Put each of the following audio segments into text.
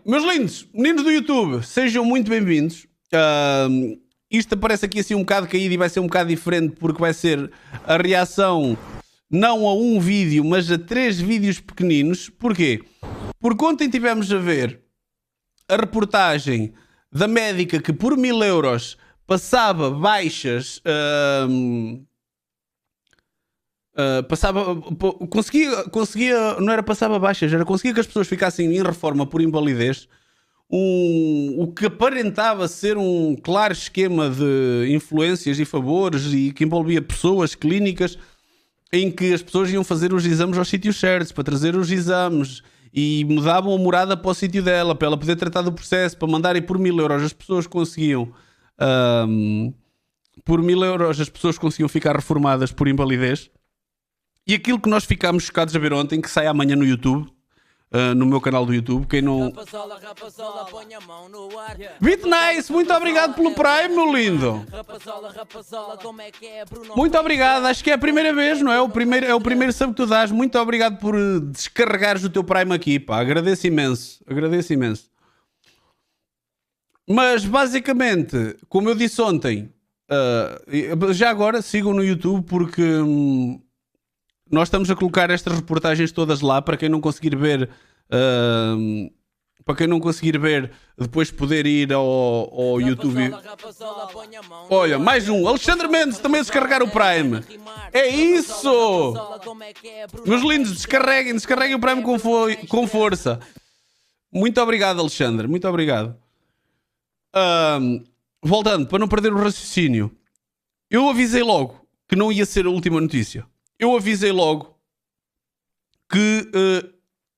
Meus lindos, meninos do YouTube, sejam muito bem-vindos. Isto aparece aqui assim um bocado caído e vai ser um bocado diferente porque vai ser a reação não a um vídeo, mas a 3 vídeos pequeninos. Porquê? Porque ontem tivemos a ver a reportagem da médica que por 1000 euros passava baixas... conseguia, não era passava baixas, era conseguia que as pessoas ficassem em reforma por invalidez, o que aparentava ser um claro esquema de influências e favores e que envolvia pessoas clínicas em que as pessoas iam fazer os exames aos sítios certos, para trazer os exames e mudavam a morada para o sítio dela, para ela poder tratar do processo, para mandarem por 1000 euros as pessoas conseguiam por 1000 euros as pessoas conseguiam ficar reformadas por invalidez. E aquilo que nós ficámos chocados a ver ontem, que sai amanhã no YouTube, no meu canal do YouTube, quem não... Bitnice, muito obrigado pelo Prime, meu lindo. Muito obrigado, acho que é a primeira vez, não é? É o primeiro sub que tu dás. Muito obrigado por descarregares o teu Prime aqui, pá. Agradeço imenso, agradeço imenso. Mas, basicamente, como eu disse ontem, já agora sigam no YouTube porque... nós estamos a colocar estas reportagens todas lá para quem não conseguir ver, depois poder ir ao YouTube. Olha, mais um. Alexandre Mendes também a descarregar o Prime. É isso! Meus lindos, descarreguem o Prime com força. Muito obrigado, Alexandre. Muito obrigado. Voltando, para não perder o raciocínio. Eu avisei logo que não ia ser a última notícia. Eu avisei logo que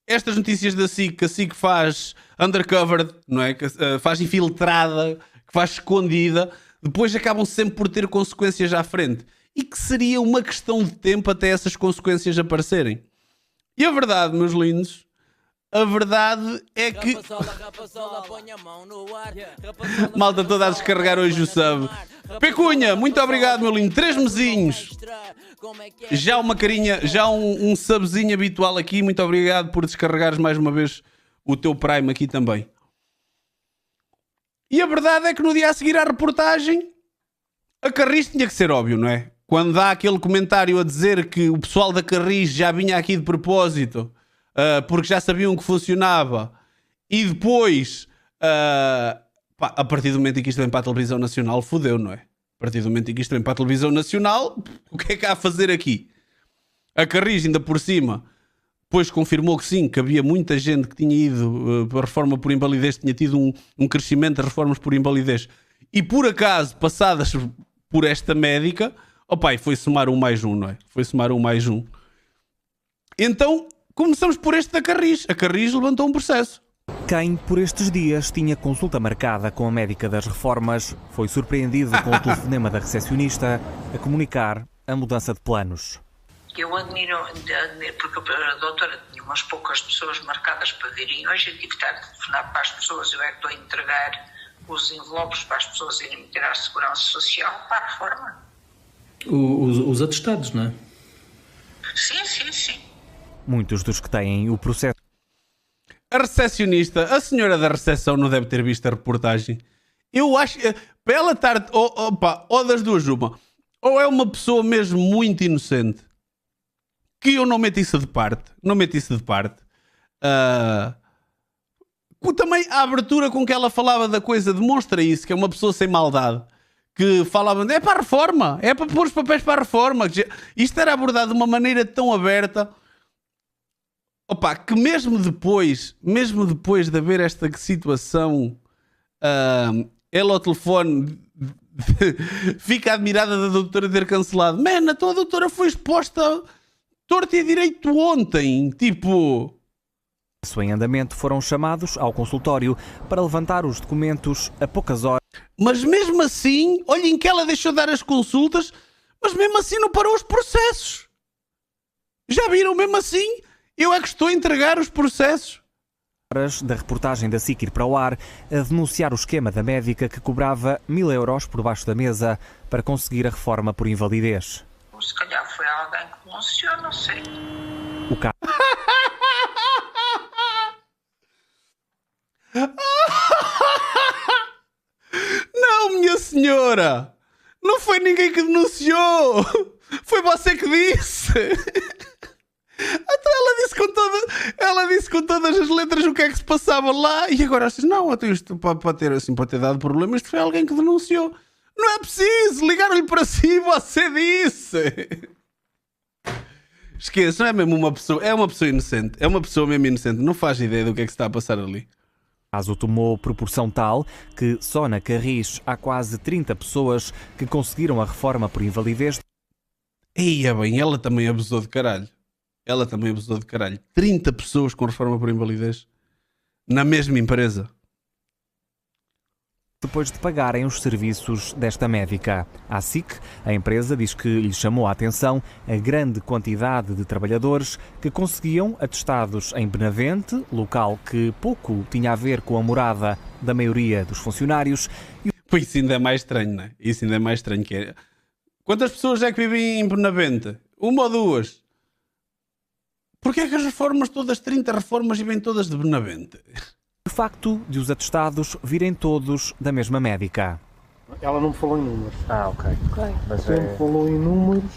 estas notícias da SIC, que a SIC faz undercover, não é? Que faz infiltrada, que faz escondida, depois acabam sempre por ter consequências à frente. E que seria uma questão de tempo até essas consequências aparecerem. E a verdade, meus lindos, a verdade é que... Malta toda a descarregar hoje o sub. Pecunha, muito obrigado, meu lindo. 3 mesinhos. Já uma carinha, já um subzinho habitual aqui. Muito obrigado por descarregares mais uma vez o teu Prime aqui também. E a verdade é que no dia a seguir à reportagem, a Carris tinha que ser óbvio, não é? Quando dá aquele comentário a dizer que o pessoal da Carris já vinha aqui de propósito, porque já sabiam que funcionava, e depois... a partir do momento em que isto vem para a televisão nacional, fodeu, não é? A partir do momento em que isto vem para a televisão nacional, o que é que há a fazer aqui? A Carris, ainda por cima, depois confirmou que sim, que havia muita gente que tinha ido para a reforma por invalidez, tinha tido um crescimento das reformas por invalidez, e por acaso, passadas por esta médica, foi somar um mais um, não é? Foi somar um mais um. Então, começamos por este da Carris. A Carris levantou um processo. Quem, por estes dias, tinha consulta marcada com a médica das reformas, foi surpreendido com o telefonema da recepcionista a comunicar a mudança de planos. Eu admiro porque a doutora tinha umas poucas pessoas marcadas para virem hoje, eu tive que estar a telefonar para as pessoas, eu é que estou a entregar os envelopes para as pessoas irem meter à Segurança Social para a reforma. Os atestados, não é? Sim. Muitos dos que têm o processo... A recepcionista, a senhora da recepção não deve ter visto a reportagem. Eu acho que, para ela estar, ou das duas uma, ou é uma pessoa mesmo muito inocente, que eu não meto isso de parte, também a abertura com que ela falava da coisa demonstra isso, que é uma pessoa sem maldade, que falava, é para a reforma, é para pôr os papéis para a reforma. Isto era abordado de uma maneira tão aberta... que mesmo depois de haver esta situação, ela ao telefone fica admirada da doutora ter cancelado. Man, a tua doutora foi exposta torto e direito ontem. Tipo... em andamento foram chamados ao consultório para levantar os documentos a poucas horas. Mas mesmo assim, olhem que ela deixou de dar as consultas, mas mesmo assim não parou os processos. Já viram? Mesmo assim... eu é que estou a entregar os processos. Da reportagem da SIC ir para o ar a denunciar o esquema da médica que cobrava 1000 euros por baixo da mesa para conseguir a reforma por invalidez. Se calhar foi alguém que denunciou, não sei. O caso... senhora! Não foi ninguém que denunciou! Foi você que disse! Então ela disse com todas as letras o que é que se passava lá e agora assim, não, isto pode ter dado problema, isto foi alguém que denunciou. Não é preciso, ligaram-lhe para si, você disse. Esqueçam, é mesmo uma pessoa inocente, é uma pessoa mesmo inocente, não faz ideia do que é que se está a passar ali. O caso tomou proporção tal que só na Carris há quase 30 pessoas que conseguiram a reforma por invalidez. Eia bem, ela também abusou de caralho. 30 pessoas com reforma por invalidez na mesma empresa. Depois de pagarem os serviços desta médica. A SIC, a empresa, diz que lhe chamou a atenção a grande quantidade de trabalhadores que conseguiam atestados em Benavente, local que pouco tinha a ver com a morada da maioria dos funcionários. Pois isso ainda é mais estranho, não é? Isso ainda é mais estranho que é. Quantas pessoas é que vivem em Benavente? Uma ou duas? Porquê é que as reformas, todas 30 reformas, e vêm todas de Benavente? O facto de os atestados virem todos da mesma médica. Ela não me falou em números. Ok. Mas quem me falou em números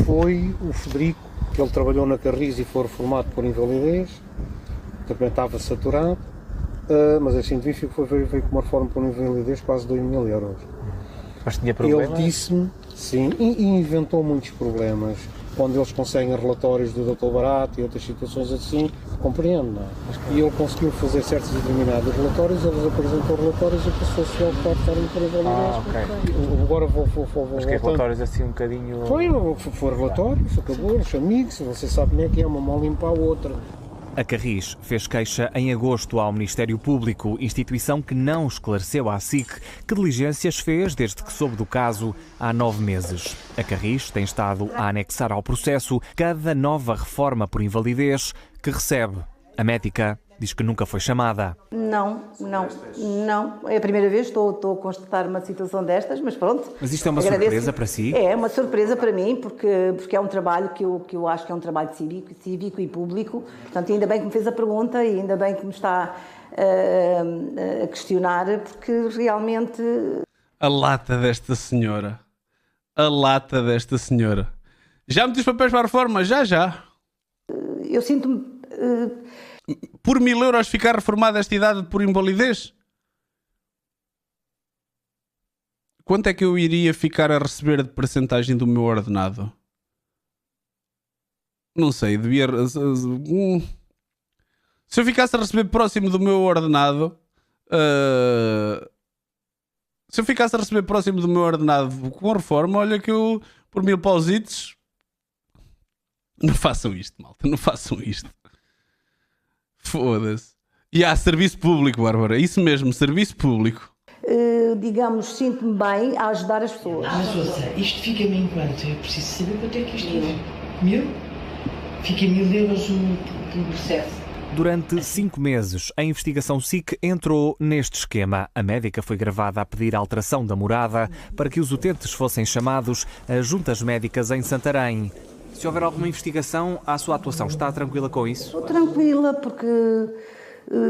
foi o Federico, que ele trabalhou na Carris e foi reformado por invalidez, também estava saturado, mas a científico veio com uma reforma por invalidez quase 2.000 euros. Mas tinha problemas? Ele disse-me, sim, e inventou muitos problemas. Quando eles conseguem relatórios do Dr. Barato e outras situações assim, compreendo, não é? E ele conseguiu fazer certos e determinados relatórios, eles apresentou relatórios e passou-se ao parte para invalidez. Agora vou mas que relatórios assim um bocadinho... Foi relatórios, acabou, os amigos, você sabe como é que é, uma mão limpa a outra. A Carris fez queixa em agosto ao Ministério Público, instituição que não esclareceu à SIC que diligências fez desde que soube do caso há 9 meses. A Carris tem estado a anexar ao processo cada nova reforma por invalidez que recebe. A médica diz que nunca foi chamada. Não. É a primeira vez que estou a constatar uma situação destas, mas pronto. Mas isto é uma surpresa para si? É uma surpresa para mim, porque é um trabalho que eu acho que é um trabalho cívico e público. Portanto, ainda bem que me fez a pergunta e ainda bem que me está a questionar, porque realmente... A lata desta senhora. Já meteu os papéis para a reforma? Já. Eu sinto-me... Por 1.000 euros ficar reformada esta idade por invalidez? Quanto é que eu iria ficar a receber de percentagem do meu ordenado? Não sei, devia... Se eu ficasse a receber próximo do meu ordenado... Se eu ficasse a receber próximo do meu ordenado com reforma, olha que eu, por 1.000 pausitos... Não façam isto, malta, não façam isto. Foda-se. E há serviço público, Bárbara. Isso mesmo, serviço público. Digamos, sinto-me bem a ajudar as pessoas. Mas ouça, isto fica-me enquanto. Eu preciso saber quanto é que isto é. 1.000? Fica 1.000 euros por processo. Durante 5 meses, a investigação SIC entrou neste esquema. A médica foi gravada a pedir a alteração da morada para que os utentes fossem chamados a juntas médicas em Santarém. Se houver alguma investigação, a sua atuação está tranquila com isso? Estou tranquila porque,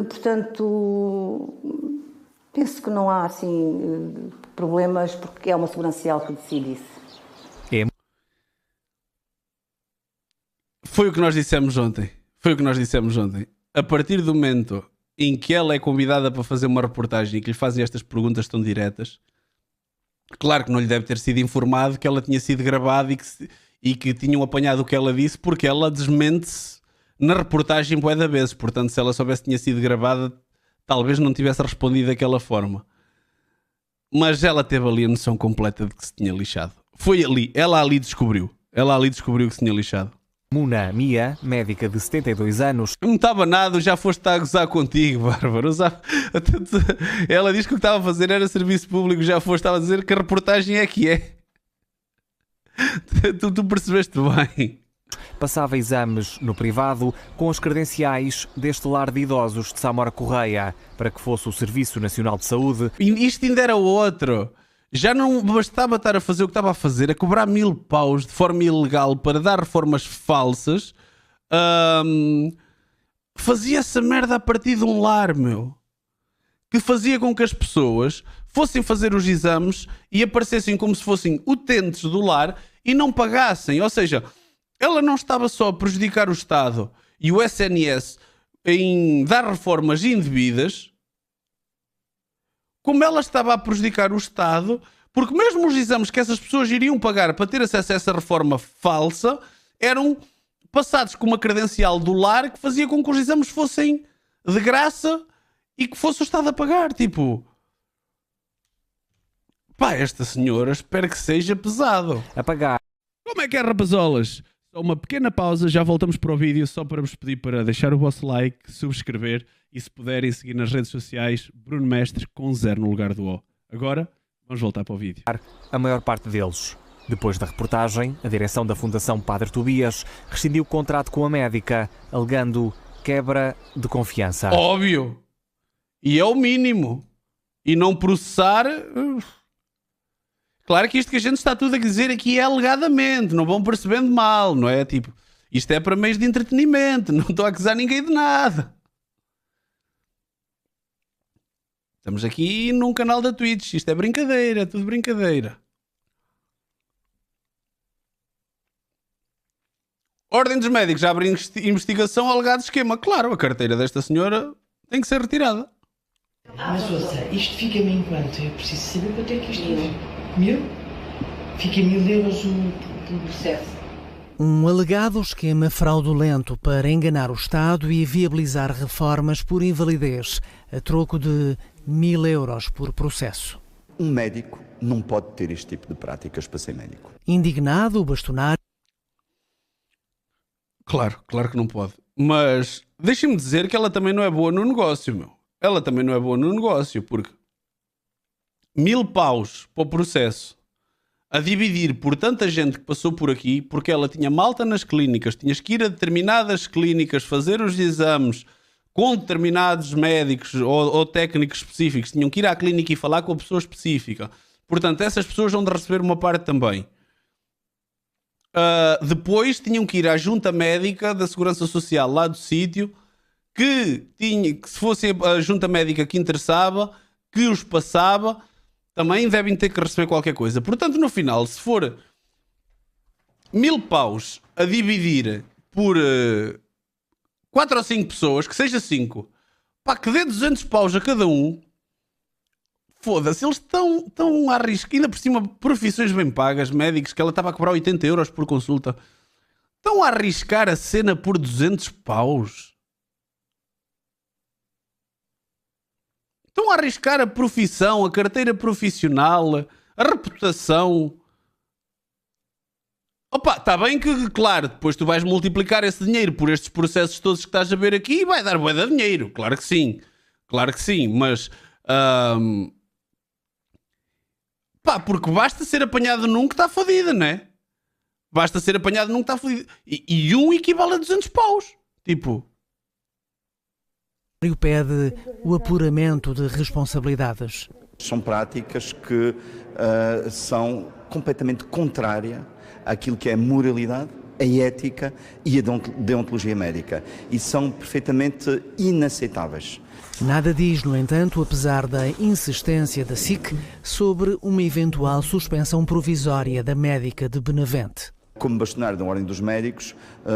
portanto, penso que não há assim problemas porque é uma segurança social que decide isso. Foi o que nós dissemos ontem. A partir do momento em que ela é convidada para fazer uma reportagem e que lhe fazem estas perguntas tão diretas, claro que não lhe deve ter sido informado que ela tinha sido gravada e que tinham apanhado o que ela disse, porque ela desmente-se na reportagem bué da vezes. Portanto, se ela soubesse que tinha sido gravada, talvez não tivesse respondido daquela forma. Mas ela teve ali a noção completa de que se tinha lixado. Foi ali, ela ali descobriu que se tinha lixado. Muna Mia, médica de 72 anos. Não estava nada, já foste a gozar contigo, Bárbara. Ela diz que o que estava a fazer era serviço público, já foste a dizer que a reportagem é que é. Tu percebeste bem. Passava exames no privado com as credenciais deste lar de idosos de Samora Correia para que fosse o Serviço Nacional de Saúde. E isto ainda era outro. Já não bastava estar a fazer o que estava a fazer, a cobrar 1.000 paus de forma ilegal para dar reformas falsas. Fazia essa merda a partir de um lar, meu. Que fazia com que as pessoas fossem fazer os exames e aparecessem como se fossem utentes do lar e não pagassem. Ou seja, ela não estava só a prejudicar o Estado e o SNS em dar reformas indevidas, como ela estava a prejudicar o Estado, porque mesmo os exames que essas pessoas iriam pagar para ter acesso a essa reforma falsa eram passados com uma credencial do lar que fazia com que os exames fossem de graça e que fosse o Estado a pagar. Tipo, pá, esta senhora espero que seja pesado. A pagar. Como é que é, rapazolas? Só uma pequena pausa, já voltamos para o vídeo, só para vos pedir para deixar o vosso like, subscrever e, se puderem, seguir nas redes sociais Bruno Mestre com 0 no lugar do O. Agora, vamos voltar para o vídeo. A maior parte deles. Depois da reportagem, a direção da Fundação Padre Tobias rescindiu o contrato com a médica, alegando quebra de confiança. Óbvio! E é o mínimo. E não processar... Claro que isto que a gente está tudo a dizer aqui é alegadamente, não vão percebendo mal, não é? Tipo, isto é para meios de entretenimento, não estou a acusar ninguém de nada. Estamos aqui num canal da Twitch, isto é brincadeira, é tudo brincadeira. Ordem dos médicos abre investigação ao alegado esquema. Claro, a carteira desta senhora tem que ser retirada. Mas ouça, isto fica-me enquanto eu preciso saber quanto é que isto é. 1000? Fica 1000 euros o processo. Um alegado esquema fraudulento para enganar o Estado e viabilizar reformas por invalidez, a troco de 1000 euros por processo. Um médico não pode ter este tipo de práticas para ser médico. Indignado, o bastonário... Claro que não pode. Mas deixem-me dizer que ela também não é boa no negócio, meu. Ela também não é boa no negócio, porque 1000 paus para o processo a dividir por tanta gente que passou por aqui, porque ela tinha malta nas clínicas, tinhas que ir a determinadas clínicas fazer os exames com determinados médicos ou técnicos específicos, tinham que ir à clínica e falar com a pessoa específica. Portanto, essas pessoas vão de receber uma parte também. Depois tinham que ir à junta médica da Segurança Social lá do sítio, que se fosse a junta médica que interessava, que os passava, também devem ter que receber qualquer coisa. Portanto, no final, se for 1000 paus a dividir por 4 ou 5 pessoas, que seja 5, pá, que dê 200 paus a cada um, foda-se, eles estão a arriscar, ainda por cima, profissões bem pagas, médicos, que ela estava a cobrar 80 euros por consulta, estão a arriscar a cena por 200 paus. Estão a arriscar a profissão, a carteira profissional, a reputação. Opa, está bem que, claro, depois tu vais multiplicar esse dinheiro por estes processos todos que estás a ver aqui e vai dar bué de dinheiro. Claro que sim, mas... pá, porque basta ser apanhado num que está fodido, não é? Basta ser apanhado num que está fodido. E um equivale a 200 paus. Tipo... pede o apuramento de responsabilidades. São práticas que são completamente contrárias àquilo que é a moralidade, a ética e a deontologia médica. E são perfeitamente inaceitáveis. Nada diz, no entanto, apesar da insistência da SIC sobre uma eventual suspensão provisória da médica de Benavente. Como bastonário da Ordem dos Médicos,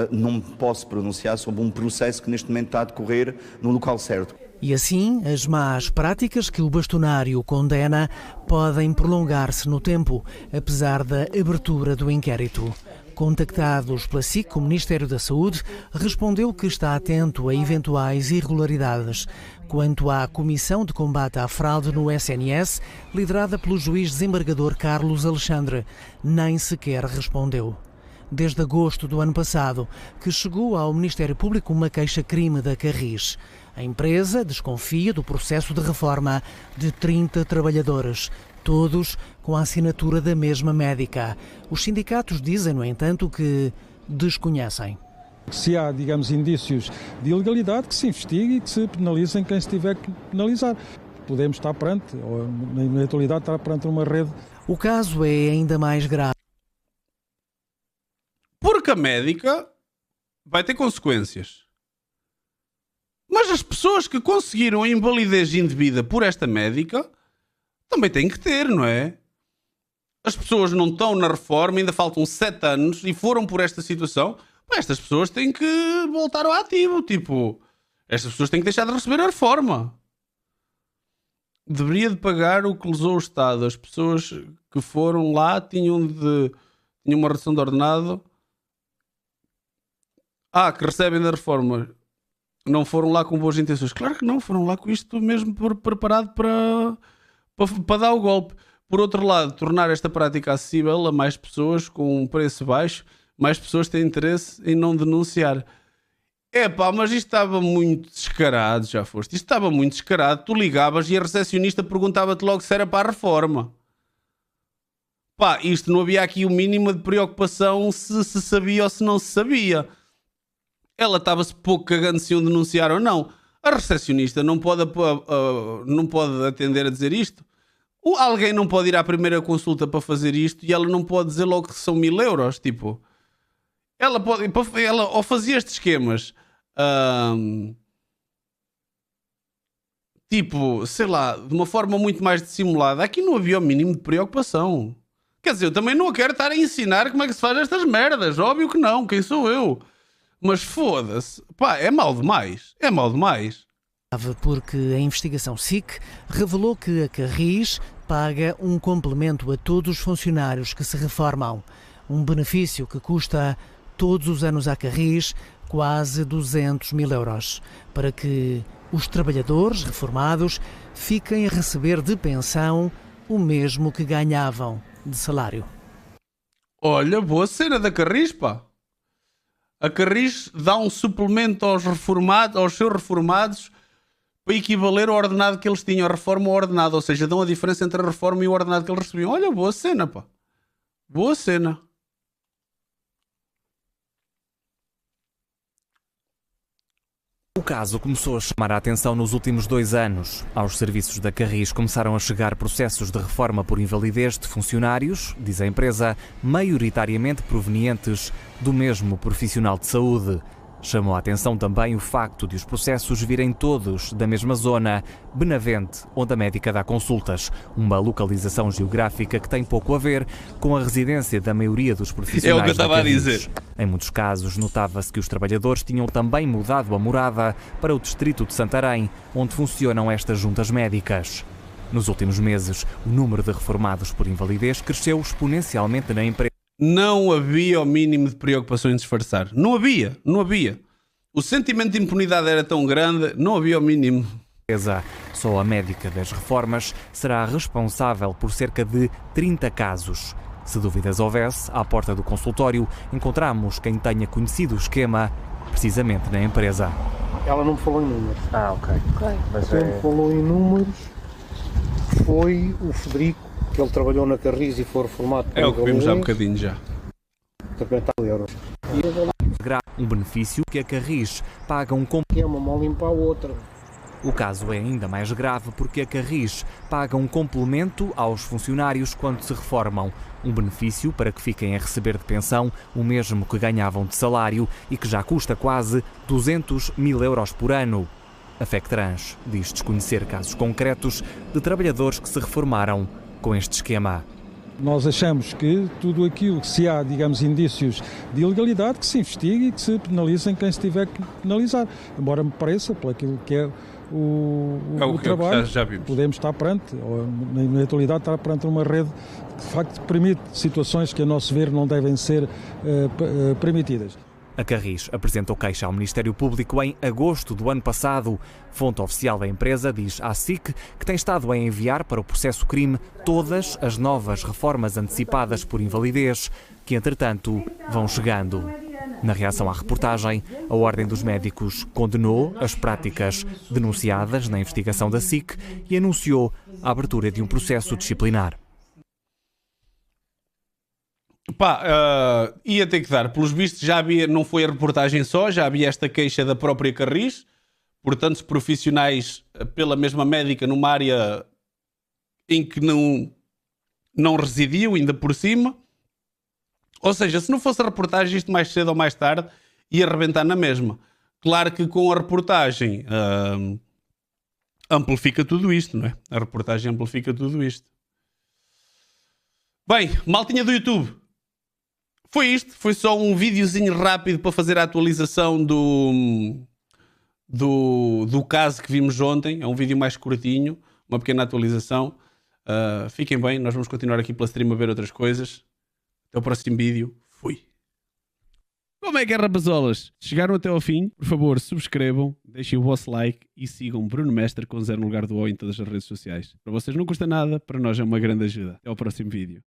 não me posso pronunciar sobre um processo que neste momento está a decorrer no local certo. E assim, as más práticas que o bastonário condena podem prolongar-se no tempo, apesar da abertura do inquérito. Contactados pela SIC, o Ministério da Saúde respondeu que está atento a eventuais irregularidades. Quanto à Comissão de Combate à Fraude no SNS, liderada pelo juiz desembargador Carlos Alexandre, nem sequer respondeu. Desde agosto do ano passado, que chegou ao Ministério Público uma queixa-crime da Carris. A empresa desconfia do processo de reforma de 30 trabalhadores, todos com a assinatura da mesma médica. Os sindicatos dizem, no entanto, que desconhecem. Se há, digamos, indícios de ilegalidade, que se investigue e que se penalizem quem se tiver que penalizar. Podemos estar perante, ou na atualidade estar perante uma rede. O caso é ainda mais grave. Porque a médica vai ter consequências. Mas as pessoas que conseguiram a invalidez indevida por esta médica também tem que ter, não é? As pessoas não estão na reforma, ainda faltam 7 anos e foram por esta situação. Pá, estas pessoas têm que voltar ao ativo. Tipo, estas pessoas têm que deixar de receber a reforma. Deveria de pagar o que lesou o Estado. As pessoas que foram lá tinham uma redução de ordenado. Que recebem da reforma. Não foram lá com boas intenções. Claro que não, foram lá com isto mesmo preparado para dar o golpe. Por outro lado, tornar esta prática acessível a mais pessoas com um preço baixo, mais pessoas têm interesse em não denunciar. Mas isto estava muito descarado, já foste. Isto estava muito descarado. Tu ligavas e a recepcionista perguntava-te logo se era para a reforma. Isto não havia aqui o mínimo de preocupação se sabia ou se não se sabia. Ela estava-se pouco cagando se iam denunciar ou não. A recepcionista não pode atender a dizer isto. Alguém não pode ir à primeira consulta para fazer isto e ela não pode dizer logo que são 1000 euros. Tipo, ela ou fazia estes esquemas, tipo, sei lá, de uma forma muito mais dissimulada. Aqui não havia o mínimo de preocupação. Quer dizer, eu também não quero estar a ensinar como é que se faz estas merdas. Óbvio que não, quem sou eu? Mas foda-se, é mal demais. É mal demais. Porque a investigação SIC revelou que a Carris paga um complemento a todos os funcionários que se reformam. Um benefício que custa todos os anos à Carris quase 200 mil euros, para que os trabalhadores reformados fiquem a receber de pensão o mesmo que ganhavam de salário. Olha, boa cena da Carris, pá. A Carris dá um suplemento aos seus reformados para equivaler ao ordenado que eles tinham, a reforma ao ordenado, ou seja, dão a diferença entre a reforma e o ordenado que eles recebiam. Olha, boa cena, pá. Boa cena. O caso começou a chamar a atenção nos últimos 2 anos. Aos serviços da Carris começaram a chegar processos de reforma por invalidez de funcionários, diz a empresa, maioritariamente provenientes do mesmo profissional de saúde. Chamou a atenção também o facto de os processos virem todos da mesma zona, Benavente, onde a médica dá consultas, uma localização geográfica que tem pouco a ver com a residência da maioria dos profissionais. É o que eu estava a dizer. Em muitos casos, notava-se que os trabalhadores tinham também mudado a morada para o distrito de Santarém, onde funcionam estas juntas médicas. Nos últimos meses, o número de reformados por invalidez cresceu exponencialmente na empresa. Não havia o mínimo de preocupação em disfarçar. Não havia. O sentimento de impunidade era tão grande, não havia o mínimo. Só a médica das reformas será responsável por cerca de 30 casos. Se dúvidas houvesse, à porta do consultório encontramos quem tenha conhecido o esquema precisamente na empresa. Ela não me falou em números. Ok. Mas quem me falou em números foi o Federico, que ele trabalhou na Carris e foi reformado por o que vimos há um bocadinho já. 50 euros. Um benefício que a Carris paga um complemento. Que é uma mão limpa a outra. O caso é ainda mais grave porque a Carris paga um complemento aos funcionários quando se reformam. Um benefício para que fiquem a receber de pensão o mesmo que ganhavam de salário e que já custa quase 200 mil euros por ano. A FECTRANS diz desconhecer casos concretos de trabalhadores que se reformaram com este esquema. Nós achamos que tudo aquilo, se há, digamos, indícios de ilegalidade, que se investigue e que se penalizem quem se tiver que penalizar. Embora me pareça, por aquilo que é o trabalho, já vimos. Podemos estar perante, ou na atualidade estar perante uma rede que de facto permite situações que a nosso ver não devem ser permitidas. A Carris apresentou queixa ao Ministério Público em agosto do ano passado. Fonte oficial da empresa diz à SIC que tem estado a enviar para o processo crime todas as novas reformas antecipadas por invalidez, que entretanto vão chegando. Na reação à reportagem, a Ordem dos Médicos condenou as práticas denunciadas na investigação da SIC e anunciou a abertura de um processo disciplinar. Ia ter que dar. Pelos vistos já havia, não foi a reportagem só, já havia esta queixa da própria Carris, portanto profissionais pela mesma médica numa área em que não residiam, ainda por cima. Ou seja, se não fosse a reportagem, isto mais cedo ou mais tarde ia arrebentar na mesma. Claro que com a reportagem amplifica tudo isto, não é? A reportagem amplifica tudo isto. Bem, maltinha do YouTube. Foi isto. Foi só um videozinho rápido para fazer a atualização do caso que vimos ontem. É um vídeo mais curtinho, uma pequena atualização. Fiquem bem, nós vamos continuar aqui pela stream a ver outras coisas. Até o próximo vídeo. Fui. Como é que é, rapazolas? Se chegaram até ao fim, por favor, subscrevam, deixem o vosso like e sigam Bruno Mestre com 0 no lugar do O em todas as redes sociais. Para vocês não custa nada, para nós é uma grande ajuda. Até ao próximo vídeo.